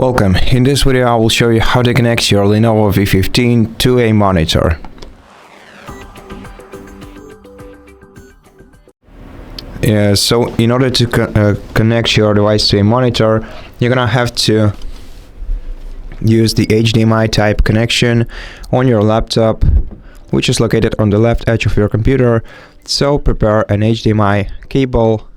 Welcome. In this video I will show you how to connect your LENOVO V15 to a monitor. So in order to connect your device to a monitor, you're gonna have to use the HDMI type connection on your laptop, which is located on the left edge of your computer. So prepare an HDMI cable,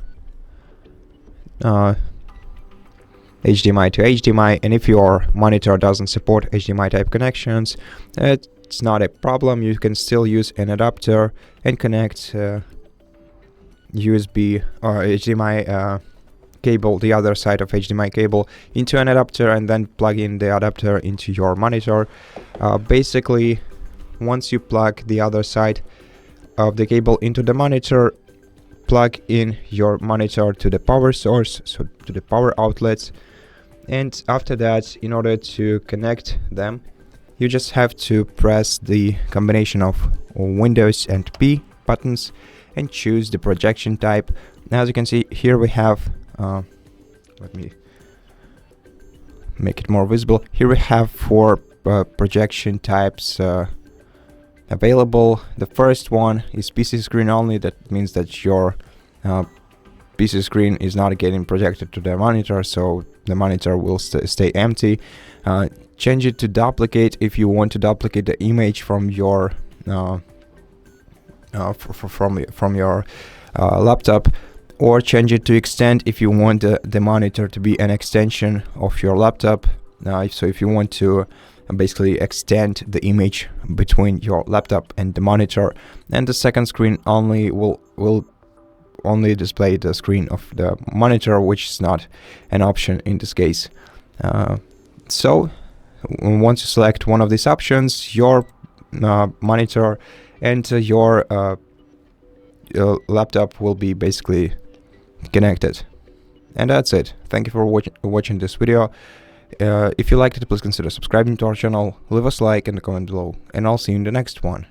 HDMI to HDMI, and if your monitor doesn't support HDMI type connections, it's not a problem. You can still use an adapter and connect USB or HDMI cable, the other side of HDMI cable, into an adapter, and then plug in the adapter into your monitor. Basically, once you plug the other side of the cable into the monitor, plug in your monitor to the power source, so to the power outlets. And after that, in order to connect them, you just have to press the combination of Windows and P buttons and choose the projection type. Now, as you can see here, we have let me make it more visible. Here we have four projection types available. The first one is PC screen only. That means that your PC screen is not getting projected to the monitor, so the monitor will stay empty. Change it to duplicate if you want to duplicate the image from your from your laptop, or change it to extend if you want the monitor to be an extension of your laptop. So if you want to basically extend the image between your laptop and the monitor, and the second screen only will only display the screen of the monitor, which is not an option in this case. So once you select one of these options, your monitor and your laptop will be basically connected. And that's it. Thank you for watching this video. If you liked it, please consider subscribing to our channel, leave us a like and a comment below, and I'll see you in the next one.